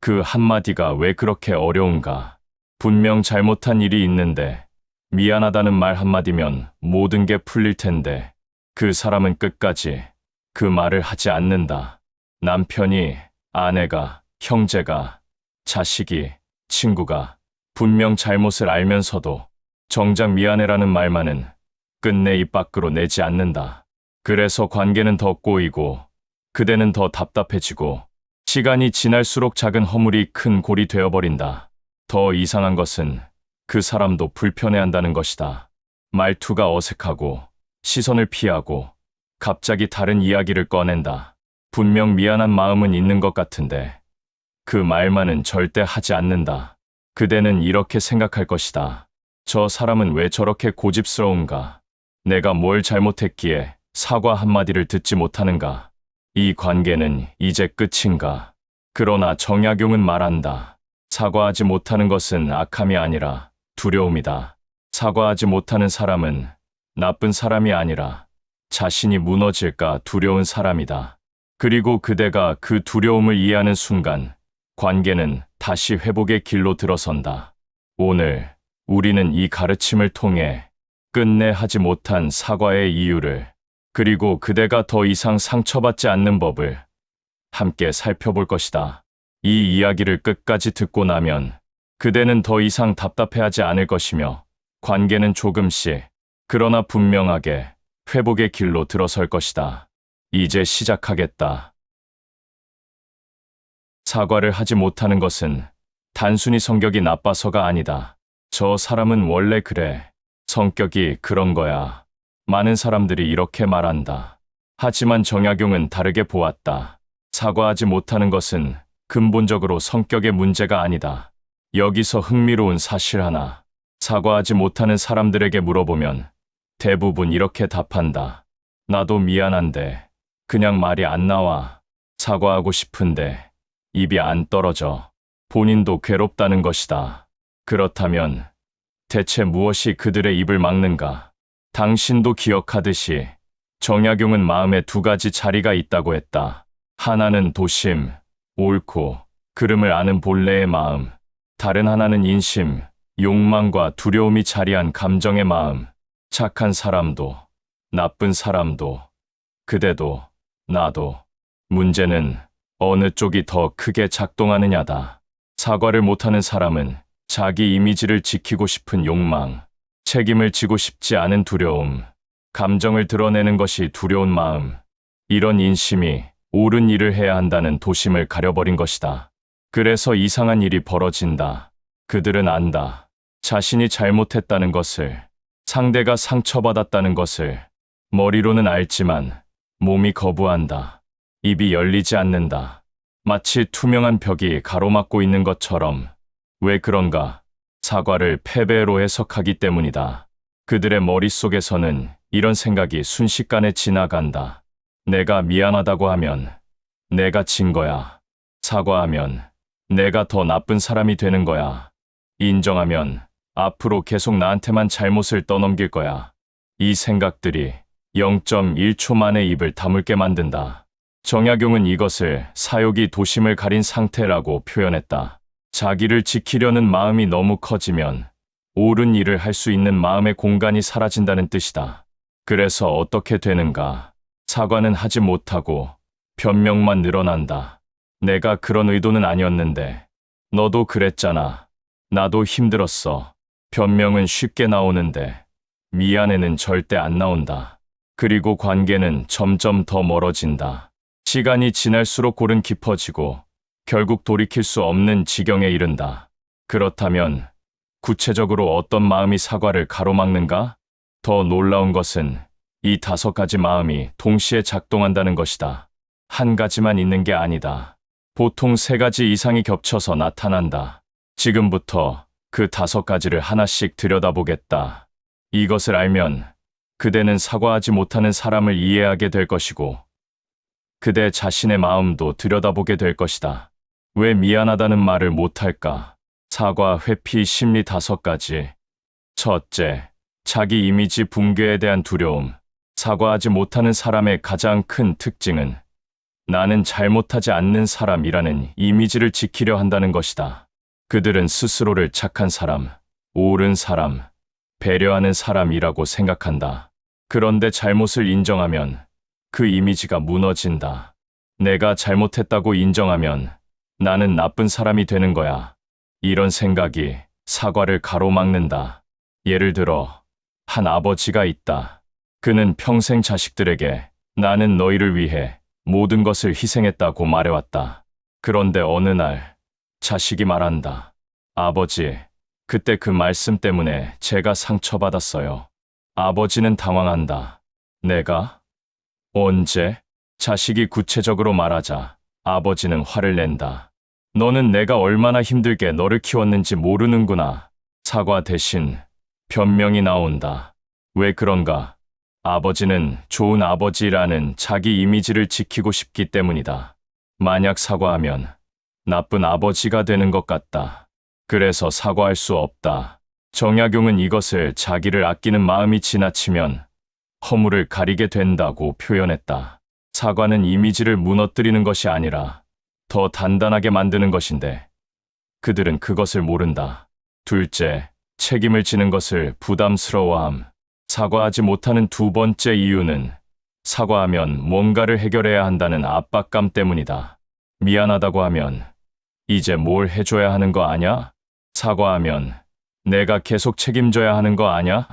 그 한마디가 왜 그렇게 어려운가? 분명 잘못한 일이 있는데 미안하다는 말 한마디면 모든 게 풀릴 텐데 그 사람은 끝까지 그 말을 하지 않는다. 남편이, 아내가, 형제가, 자식이, 친구가 분명 잘못을 알면서도 정작 미안해라는 말만은 끝내 입 밖으로 내지 않는다. 그래서 관계는 더 꼬이고 그대는 더 답답해지고 시간이 지날수록 작은 허물이 큰 골이 되어버린다. 더 이상한 것은 그 사람도 불편해한다는 것이다. 말투가 어색하고 시선을 피하고 갑자기 다른 이야기를 꺼낸다. 분명 미안한 마음은 있는 것 같은데 그 말만은 절대 하지 않는다. 그대는 이렇게 생각할 것이다. 저 사람은 왜 저렇게 고집스러운가? 내가 뭘 잘못했기에 사과 한마디를 듣지 못하는가? 이 관계는 이제 끝인가? 그러나 정약용은 말한다. 사과하지 못하는 것은 악함이 아니라 두려움이다. 사과하지 못하는 사람은 나쁜 사람이 아니라 자신이 무너질까 두려운 사람이다. 그리고 그대가 그 두려움을 이해하는 순간 관계는 다시 회복의 길로 들어선다. 오늘 우리는 이 가르침을 통해 끝내 하지 못한 사과의 이유를 그리고 그대가 더 이상 상처받지 않는 법을 함께 살펴볼 것이다. 이 이야기를 끝까지 듣고 나면 그대는 더 이상 답답해하지 않을 것이며 관계는 조금씩 그러나 분명하게 회복의 길로 들어설 것이다. 이제 시작하겠다. 사과를 하지 못하는 것은 단순히 성격이 나빠서가 아니다. 저 사람은 원래 그래. 성격이 그런 거야. 많은 사람들이 이렇게 말한다. 하지만 정약용은 다르게 보았다. 사과하지 못하는 것은 근본적으로 성격의 문제가 아니다. 여기서 흥미로운 사실 하나. 사과하지 못하는 사람들에게 물어보면 대부분 이렇게 답한다. 나도 미안한데 그냥 말이 안 나와. 사과하고 싶은데 입이 안 떨어져. 본인도 괴롭다는 것이다. 그렇다면 대체 무엇이 그들의 입을 막는가? 당신도 기억하듯이 정약용은 마음에 두 가지 자리가 있다고 했다. 하나는 도심, 옳고 그름을 아는 본래의 마음. 다른 하나는 인심, 욕망과 두려움이 자리한 감정의 마음. 착한 사람도, 나쁜 사람도, 그대도, 나도. 문제는 어느 쪽이 더 크게 작동하느냐다. 사과를 못하는 사람은 자기 이미지를 지키고 싶은 욕망, 책임을 지고 싶지 않은 두려움, 감정을 드러내는 것이 두려운 마음, 이런 인심이 옳은 일을 해야 한다는 도심을 가려버린 것이다. 그래서 이상한 일이 벌어진다. 그들은 안다. 자신이 잘못했다는 것을, 상대가 상처받았다는 것을 머리로는 알지만 몸이 거부한다. 입이 열리지 않는다. 마치 투명한 벽이 가로막고 있는 것처럼. 왜 그런가? 사과를 패배로 해석하기 때문이다. 그들의 머릿속에서는 이런 생각이 순식간에 지나간다. 내가 미안하다고 하면 내가 진 거야. 사과하면 내가 더 나쁜 사람이 되는 거야. 인정하면 앞으로 계속 나한테만 잘못을 떠넘길 거야. 이 생각들이 0.1초 만에 입을 다물게 만든다. 정약용은 이것을 사욕이 도심을 가린 상태라고 표현했다. 자기를 지키려는 마음이 너무 커지면 옳은 일을 할 수 있는 마음의 공간이 사라진다는 뜻이다. 그래서 어떻게 되는가? 사과는 하지 못하고 변명만 늘어난다. 내가 그런 의도는 아니었는데 너도 그랬잖아. 나도 힘들었어. 변명은 쉽게 나오는데 미안해는 절대 안 나온다. 그리고 관계는 점점 더 멀어진다. 시간이 지날수록 골은 깊어지고 결국 돌이킬 수 없는 지경에 이른다. 그렇다면 구체적으로 어떤 마음이 사과를 가로막는가? 더 놀라운 것은 이 5가지 마음이 동시에 작동한다는 것이다. 한 가지만 있는 게 아니다. 보통 3가지 이상이 겹쳐서 나타난다. 지금부터 그 5가지를 하나씩 들여다보겠다. 이것을 알면 그대는 사과하지 못하는 사람을 이해하게 될 것이고 그대 자신의 마음도 들여다보게 될 것이다. 왜 미안하다는 말을 못할까? 사과, 회피, 심리 5가지. 첫째, 자기 이미지 붕괴에 대한 두려움. 사과하지 못하는 사람의 가장 큰 특징은 나는 잘못하지 않는 사람이라는 이미지를 지키려 한다는 것이다. 그들은 스스로를 착한 사람, 옳은 사람, 배려하는 사람이라고 생각한다. 그런데 잘못을 인정하면 그 이미지가 무너진다. 내가 잘못했다고 인정하면 나는 나쁜 사람이 되는 거야. 이런 생각이 사과를 가로막는다. 예를 들어, 한 아버지가 있다. 그는 평생 자식들에게 나는 너희를 위해 모든 것을 희생했다고 말해왔다. 그런데 어느 날 자식이 말한다. 아버지, 그때 그 말씀 때문에 제가 상처받았어요. 아버지는 당황한다. 내가? 언제? 자식이 구체적으로 말하자 아버지는 화를 낸다. 너는 내가 얼마나 힘들게 너를 키웠는지 모르는구나. 사과 대신 변명이 나온다. 왜 그런가? 아버지는 좋은 아버지라는 자기 이미지를 지키고 싶기 때문이다. 만약 사과하면 나쁜 아버지가 되는 것 같다. 그래서 사과할 수 없다. 정약용은 이것을 자기를 아끼는 마음이 지나치면 허물을 가리게 된다고 표현했다. 사과는 이미지를 무너뜨리는 것이 아니라 더 단단하게 만드는 것인데 그들은 그것을 모른다. 둘째, 책임을 지는 것을 부담스러워함. 사과하지 못하는 두 번째 이유는 사과하면 뭔가를 해결해야 한다는 압박감 때문이다. 미안하다고 하면 이제 뭘 해줘야 하는 거 아냐? 사과하면 내가 계속 책임져야 하는 거 아냐?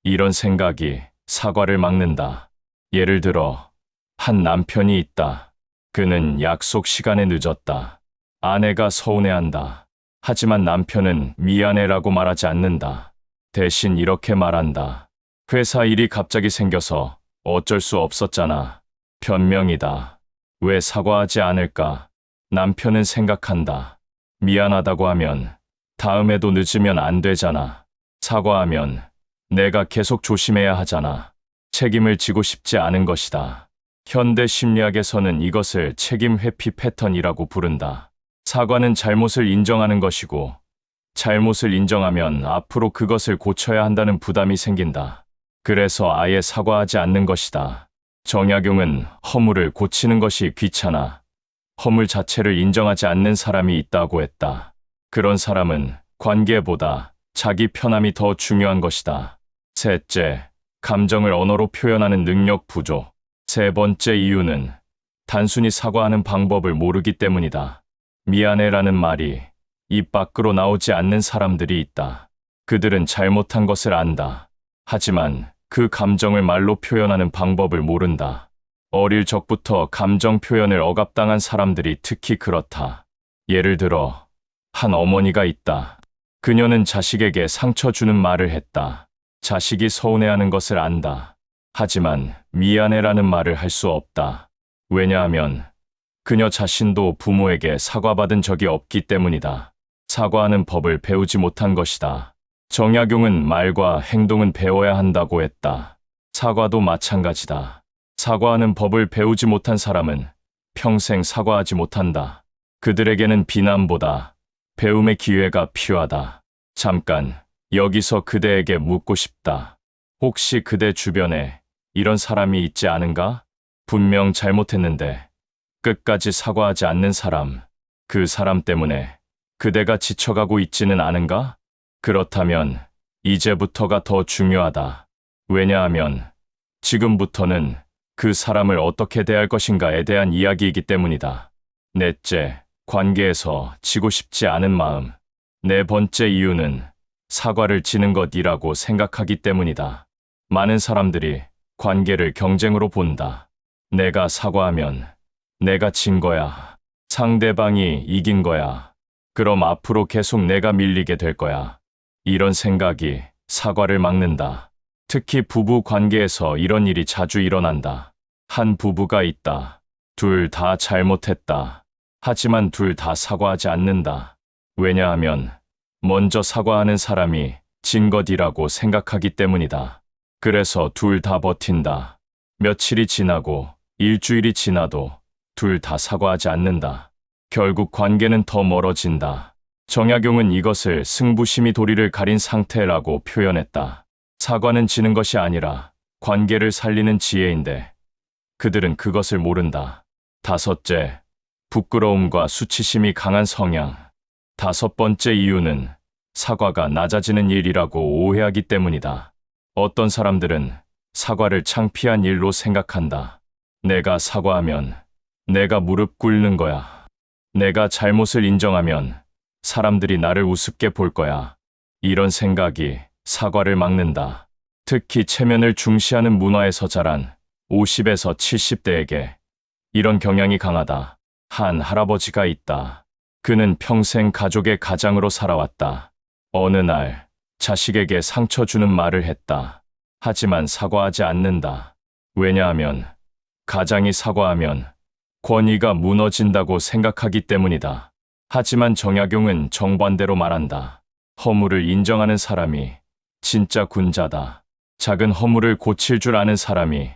이런 생각이 사과를 막는다. 예를 들어, 한 남편이 있다. 그는 약속 시간에 늦었다. 아내가 서운해한다. 하지만 남편은 미안해라고 말하지 않는다. 대신 이렇게 말한다. 회사 일이 갑자기 생겨서 어쩔 수 없었잖아. 변명이다. 왜 사과하지 않을까? 남편은 생각한다. 미안하다고 하면 다음에도 늦으면 안 되잖아. 사과하면 내가 계속 조심해야 하잖아. 책임을 지고 싶지 않은 것이다. 현대 심리학에서는 이것을 책임 회피 패턴이라고 부른다. 사과는 잘못을 인정하는 것이고, 잘못을 인정하면 앞으로 그것을 고쳐야 한다는 부담이 생긴다. 그래서 아예 사과하지 않는 것이다. 정약용은 허물을 고치는 것이 귀찮아 허물 자체를 인정하지 않는 사람이 있다고 했다. 그런 사람은 관계보다 자기 편함이 더 중요한 것이다. 셋째, 감정을 언어로 표현하는 능력 부족. 세 번째 이유는 단순히 사과하는 방법을 모르기 때문이다. 미안해라는 말이 입 밖으로 나오지 않는 사람들이 있다. 그들은 잘못한 것을 안다. 하지만 그 감정을 말로 표현하는 방법을 모른다. 어릴 적부터 감정 표현을 억압당한 사람들이 특히 그렇다. 예를 들어, 한 어머니가 있다. 그녀는 자식에게 상처 주는 말을 했다. 자식이 서운해하는 것을 안다. 하지만 미안해라는 말을 할 수 없다. 왜냐하면 그녀 자신도 부모에게 사과받은 적이 없기 때문이다. 사과하는 법을 배우지 못한 것이다. 정약용은 말과 행동은 배워야 한다고 했다. 사과도 마찬가지다. 사과하는 법을 배우지 못한 사람은 평생 사과하지 못한다. 그들에게는 비난보다 배움의 기회가 필요하다. 잠깐, 여기서 그대에게 묻고 싶다. 혹시 그대 주변에 이런 사람이 있지 않은가? 분명 잘못했는데 끝까지 사과하지 않는 사람, 그 사람 때문에 그대가 지쳐가고 있지는 않은가? 그렇다면 이제부터가 더 중요하다. 왜냐하면 지금부터는 그 사람을 어떻게 대할 것인가에 대한 이야기이기 때문이다. 넷째, 관계에서 지고 싶지 않은 마음. 네 번째 이유는 사과를 지는 것이라고 생각하기 때문이다. 많은 사람들이 관계를 경쟁으로 본다. 내가 사과하면 내가 진 거야. 상대방이 이긴 거야. 그럼 앞으로 계속 내가 밀리게 될 거야. 이런 생각이 사과를 막는다. 특히 부부 관계에서 이런 일이 자주 일어난다. 한 부부가 있다. 둘 다 잘못했다. 하지만 둘 다 사과하지 않는다. 왜냐하면 먼저 사과하는 사람이 진 것이라고 생각하기 때문이다. 그래서 둘 다 버틴다. 며칠이 지나고 일주일이 지나도 둘 다 사과하지 않는다. 결국 관계는 더 멀어진다. 정약용은 이것을 승부심이 도리를 가린 상태라고 표현했다. 사과는 지는 것이 아니라 관계를 살리는 지혜인데 그들은 그것을 모른다. 다섯째, 부끄러움과 수치심이 강한 성향. 다섯 번째 이유는 사과가 낮아지는 일이라고 오해하기 때문이다. 어떤 사람들은 사과를 창피한 일로 생각한다. 내가 사과하면 내가 무릎 꿇는 거야. 내가 잘못을 인정하면 사람들이 나를 우습게 볼 거야. 이런 생각이 사과를 막는다. 특히 체면을 중시하는 문화에서 자란 50에서 70대에게 이런 경향이 강하다. 한 할아버지가 있다. 그는 평생 가족의 가장으로 살아왔다. 어느 날 자식에게 상처 주는 말을 했다. 하지만 사과하지 않는다. 왜냐하면 가장이 사과하면 권위가 무너진다고 생각하기 때문이다. 하지만 정약용은 정반대로 말한다. 허물을 인정하는 사람이 진짜 군자다. 작은 허물을 고칠 줄 아는 사람이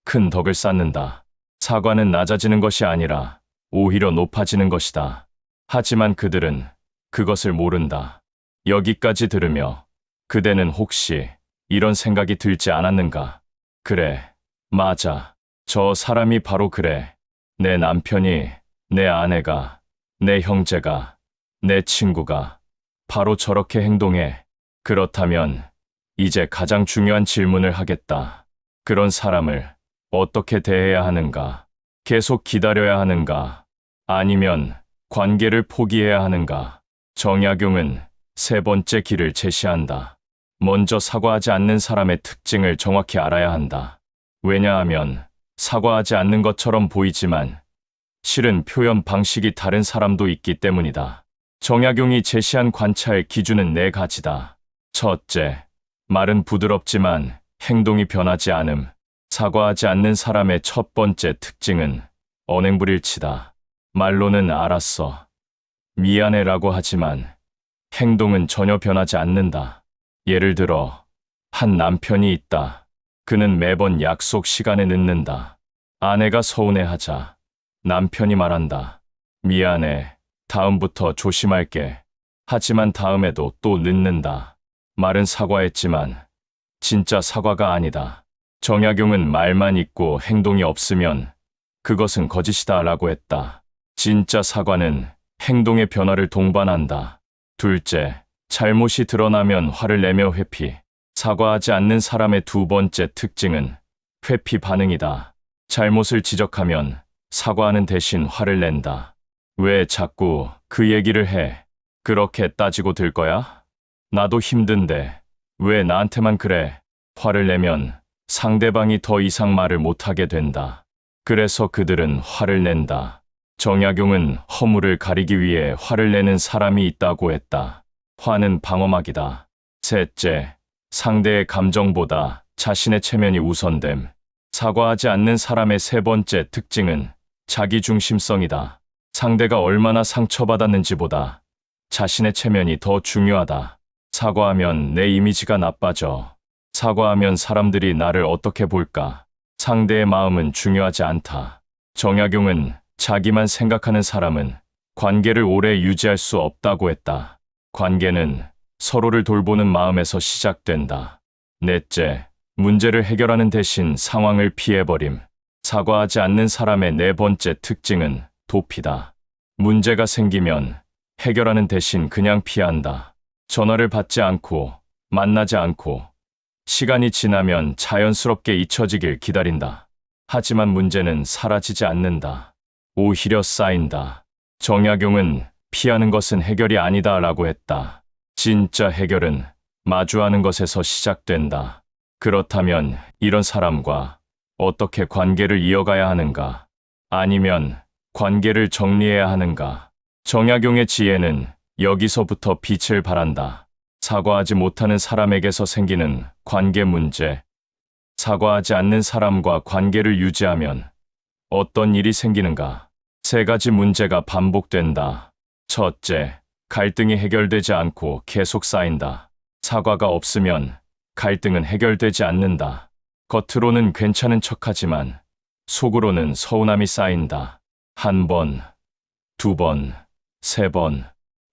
큰 덕을 쌓는다. 사과는 낮아지는 것이 아니라 오히려 높아지는 것이다. 하지만 그들은 그것을 모른다. 여기까지 들으며 그대는 혹시 이런 생각이 들지 않았는가? 그래, 맞아. 저 사람이 바로 그래. 내 남편이, 내 아내가, 내 형제가, 내 친구가 바로 저렇게 행동해. 그렇다면 이제 가장 중요한 질문을 하겠다. 그런 사람을 어떻게 대해야 하는가? 계속 기다려야 하는가? 아니면 관계를 포기해야 하는가? 정약용은 세 번째 길을 제시한다. 먼저 사과하지 않는 사람의 특징을 정확히 알아야 한다. 왜냐하면 사과하지 않는 것처럼 보이지만 실은 표현 방식이 다른 사람도 있기 때문이다. 정약용이 제시한 관찰 기준은 네 가지다. 첫째, 말은 부드럽지만 행동이 변하지 않음. 사과하지 않는 사람의 첫 번째 특징은 언행불일치다. 말로는 알았어, 미안해라고 하지만 행동은 전혀 변하지 않는다. 예를 들어, 한 남편이 있다. 그는 매번 약속 시간에 늦는다. 아내가 서운해하자 남편이 말한다. 미안해, 다음부터 조심할게. 하지만 다음에도 또 늦는다. 말은 사과했지만 진짜 사과가 아니다. 정약용은 말만 있고 행동이 없으면 그것은 거짓이다 라고 했다. 진짜 사과는 행동의 변화를 동반한다. 둘째, 잘못이 드러나면 화를 내며 회피. 사과하지 않는 사람의 두 번째 특징은 회피 반응이다. 잘못을 지적하면 사과하는 대신 화를 낸다. 왜 자꾸 그 얘기를 해? 그렇게 따지고 들 거야? 나도 힘든데 왜 나한테만 그래? 화를 내면 상대방이 더 이상 말을 못하게 된다. 그래서 그들은 화를 낸다. 정약용은 허물을 가리기 위해 화를 내는 사람이 있다고 했다. 화는 방어막이다. 셋째, 상대의 감정보다 자신의 체면이 우선됨. 사과하지 않는 사람의 세 번째 특징은 자기중심성이다. 상대가 얼마나 상처받았는지보다 자신의 체면이 더 중요하다. 사과하면 내 이미지가 나빠져. 사과하면 사람들이 나를 어떻게 볼까? 상대의 마음은 중요하지 않다. 정약용은 자기만 생각하는 사람은 관계를 오래 유지할 수 없다고 했다. 관계는 서로를 돌보는 마음에서 시작된다. 넷째, 문제를 해결하는 대신 상황을 피해버림. 사과하지 않는 사람의 네 번째 특징은 도피다. 문제가 생기면 해결하는 대신 그냥 피한다. 전화를 받지 않고, 만나지 않고, 시간이 지나면 자연스럽게 잊혀지길 기다린다. 하지만 문제는 사라지지 않는다. 오히려 쌓인다. 정약용은 피하는 것은 해결이 아니다 라고 했다. 진짜 해결은 마주하는 것에서 시작된다. 그렇다면 이런 사람과 어떻게 관계를 이어가야 하는가? 아니면 관계를 정리해야 하는가? 정약용의 지혜는 여기서부터 빛을 발한다. 사과하지 못하는 사람에게서 생기는 관계 문제. 사과하지 않는 사람과 관계를 유지하면 어떤 일이 생기는가? 세 가지 문제가 반복된다. 첫째, 갈등이 해결되지 않고 계속 쌓인다. 사과가 없으면 갈등은 해결되지 않는다. 겉으로는 괜찮은 척하지만 속으로는 서운함이 쌓인다. 한 번, 두 번, 세 번,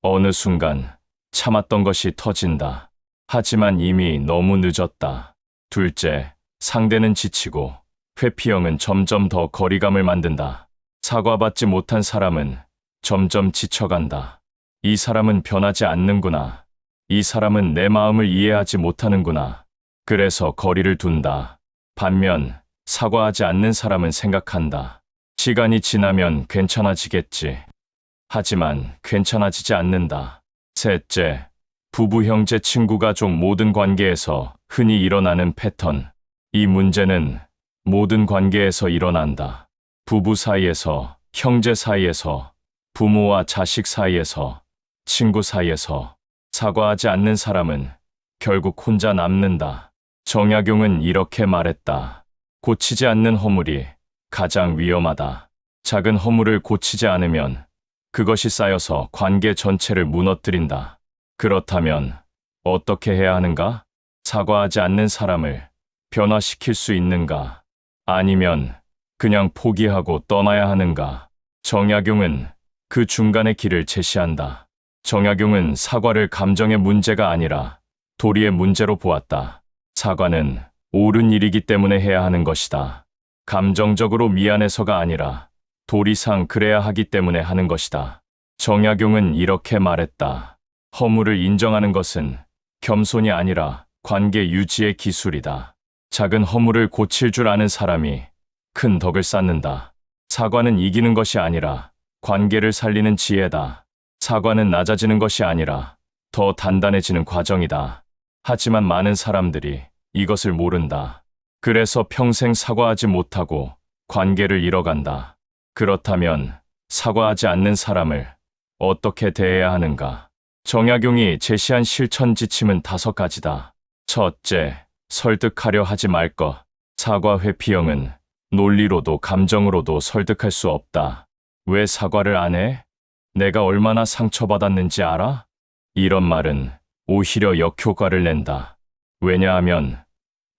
어느 순간 참았던 것이 터진다. 하지만 이미 너무 늦었다. 둘째, 상대는 지치고 회피형은 점점 더 거리감을 만든다. 사과받지 못한 사람은 점점 지쳐간다. 이 사람은 변하지 않는구나. 이 사람은 내 마음을 이해하지 못하는구나. 그래서 거리를 둔다. 반면 사과하지 않는 사람은 생각한다. 시간이 지나면 괜찮아지겠지. 하지만 괜찮아지지 않는다. 셋째, 부부, 형제, 친구, 가족 모든 관계에서 흔히 일어나는 패턴. 이 문제는 모든 관계에서 일어난다. 부부 사이에서, 형제 사이에서, 부모와 자식 사이에서, 친구 사이에서. 사과하지 않는 사람은 결국 혼자 남는다. 정약용은 이렇게 말했다. 고치지 않는 허물이 가장 위험하다. 작은 허물을 고치지 않으면 그것이 쌓여서 관계 전체를 무너뜨린다. 그렇다면 어떻게 해야 하는가? 사과하지 않는 사람을 변화시킬 수 있는가? 아니면 그냥 포기하고 떠나야 하는가? 정약용은 그 중간의 길을 제시한다. 정약용은 사과를 감정의 문제가 아니라 도리의 문제로 보았다. 사과는 옳은 일이기 때문에 해야 하는 것이다. 감정적으로 미안해서가 아니라 도리상 그래야 하기 때문에 하는 것이다. 정약용은 이렇게 말했다. 허물을 인정하는 것은 겸손이 아니라 관계 유지의 기술이다. 작은 허물을 고칠 줄 아는 사람이 큰 덕을 쌓는다. 사과는 이기는 것이 아니라 관계를 살리는 지혜다. 사과는 낮아지는 것이 아니라 더 단단해지는 과정이다. 하지만 많은 사람들이 이것을 모른다. 그래서 평생 사과하지 못하고 관계를 잃어간다. 그렇다면 사과하지 않는 사람을 어떻게 대해야 하는가? 정약용이 제시한 실천 지침은 5가지다. 첫째, 설득하려 하지 말 것. 사과 회피형은 논리로도 감정으로도 설득할 수 없다. 왜 사과를 안 해? 내가 얼마나 상처받았는지 알아? 이런 말은 오히려 역효과를 낸다. 왜냐하면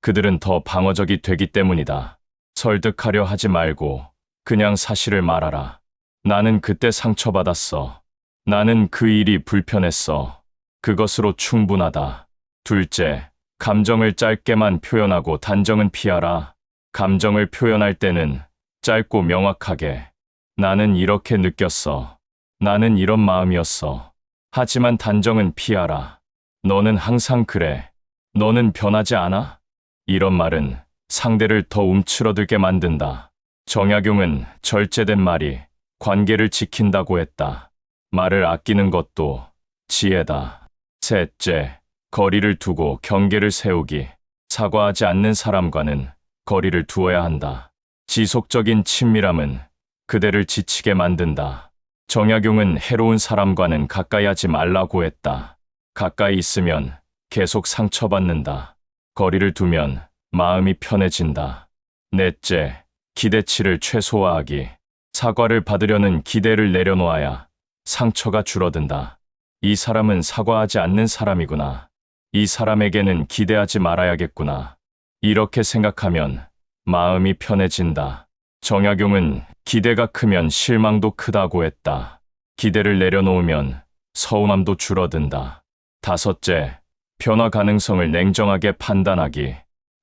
그들은 더 방어적이 되기 때문이다. 설득하려 하지 말고 그냥 사실을 말하라. 나는 그때 상처받았어. 나는 그 일이 불편했어. 그것으로 충분하다. 둘째, 감정을 짧게만 표현하고 단정은 피하라. 감정을 표현할 때는 짧고 명확하게 나는 이렇게 느꼈어. 나는 이런 마음이었어. 하지만 단정은 피하라. 너는 항상 그래. 너는 변하지 않아? 이런 말은 상대를 더 움츠러들게 만든다. 정약용은 절제된 말이 관계를 지킨다고 했다. 말을 아끼는 것도 지혜다. 셋째, 거리를 두고 경계를 세우기. 사과하지 않는 사람과는 거리를 두어야 한다. 지속적인 친밀함은 그대를 지치게 만든다. 정약용은 해로운 사람과는 가까이 하지 말라고 했다. 가까이 있으면 계속 상처받는다. 거리를 두면 마음이 편해진다. 넷째, 기대치를 최소화하기. 사과를 받으려는 기대를 내려놓아야 상처가 줄어든다. 이 사람은 사과하지 않는 사람이구나. 이 사람에게는 기대하지 말아야겠구나. 이렇게 생각하면 마음이 편해진다. 정약용은 기대가 크면 실망도 크다고 했다. 기대를 내려놓으면 서운함도 줄어든다. 다섯째, 변화 가능성을 냉정하게 판단하기.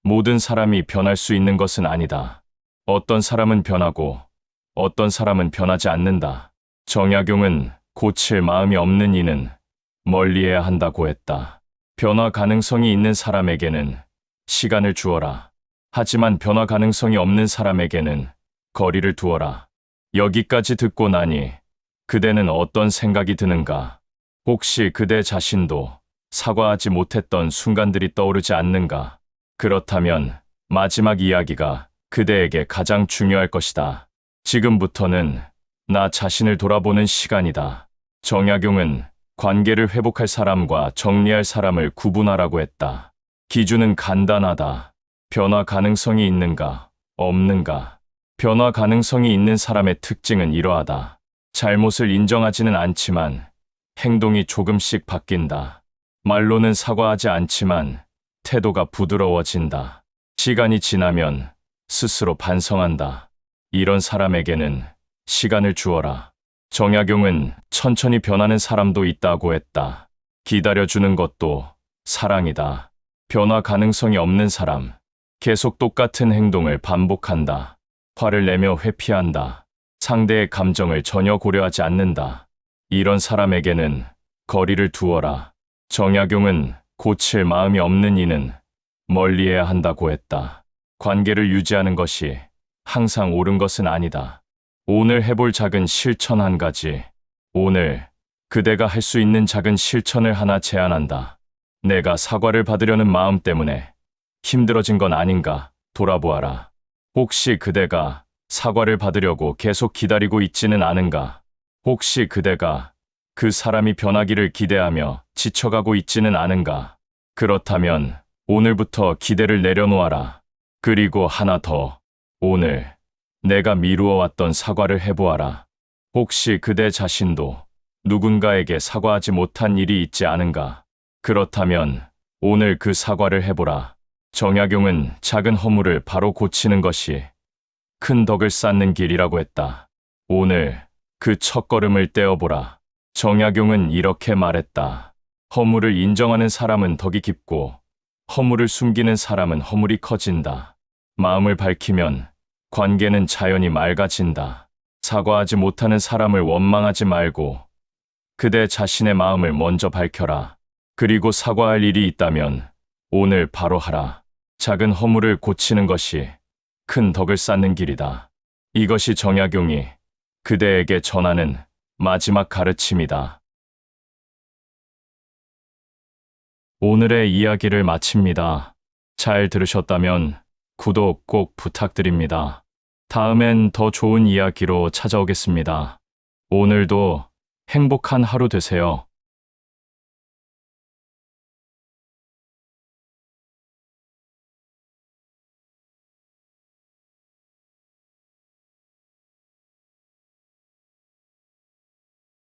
모든 사람이 변할 수 있는 것은 아니다. 어떤 사람은 변하고 어떤 사람은 변하지 않는다. 정약용은 고칠 마음이 없는 이는 멀리해야 한다고 했다. 변화 가능성이 있는 사람에게는 시간을 주어라. 하지만 변화 가능성이 없는 사람에게는 거리를 두어라. 여기까지 듣고 나니 그대는 어떤 생각이 드는가? 혹시 그대 자신도 사과하지 못했던 순간들이 떠오르지 않는가? 그렇다면 마지막 이야기가 그대에게 가장 중요할 것이다. 지금부터는 나 자신을 돌아보는 시간이다. 정약용은 관계를 회복할 사람과 정리할 사람을 구분하라고 했다. 기준은 간단하다. 변화 가능성이 있는가, 없는가. 변화 가능성이 있는 사람의 특징은 이러하다. 잘못을 인정하지는 않지만 행동이 조금씩 바뀐다. 말로는 사과하지 않지만 태도가 부드러워진다. 시간이 지나면 스스로 반성한다. 이런 사람에게는 시간을 주어라. 정약용은 천천히 변하는 사람도 있다고 했다. 기다려주는 것도 사랑이다. 변화 가능성이 없는 사람, 계속 똑같은 행동을 반복한다. 화를 내며 회피한다. 상대의 감정을 전혀 고려하지 않는다. 이런 사람에게는 거리를 두어라. 정약용은 고칠 마음이 없는 이는 멀리해야 한다고 했다. 관계를 유지하는 것이 항상 옳은 것은 아니다. 오늘 해볼 작은 실천 한 가지. 오늘 그대가 할 수 있는 작은 실천을 하나 제안한다. 내가 사과를 받으려는 마음 때문에 힘들어진 건 아닌가 돌아보아라. 혹시 그대가 사과를 받으려고 계속 기다리고 있지는 않은가? 혹시 그대가 그 사람이 변하기를 기대하며 지쳐가고 있지는 않은가? 그렇다면 오늘부터 기대를 내려놓아라. 그리고 하나 더. 오늘 내가 미루어왔던 사과를 해보아라. 혹시 그대 자신도 누군가에게 사과하지 못한 일이 있지 않은가? 그렇다면 오늘 그 사과를 해보라. 정약용은 작은 허물을 바로 고치는 것이 큰 덕을 쌓는 길이라고 했다. 오늘 그 첫걸음을 떼어보라. 정약용은 이렇게 말했다. 허물을 인정하는 사람은 덕이 깊고 허물을 숨기는 사람은 허물이 커진다. 마음을 밝히면 관계는 자연히 맑아진다. 사과하지 못하는 사람을 원망하지 말고 그대 자신의 마음을 먼저 밝혀라. 그리고 사과할 일이 있다면 오늘 바로 하라. 작은 허물을 고치는 것이 큰 덕을 쌓는 길이다. 이것이 정약용이 그대에게 전하는 마지막 가르침이다. 오늘의 이야기를 마칩니다. 잘 들으셨다면 구독 꼭 부탁드립니다. 다음엔 더 좋은 이야기로 찾아오겠습니다. 오늘도 행복한 하루 되세요.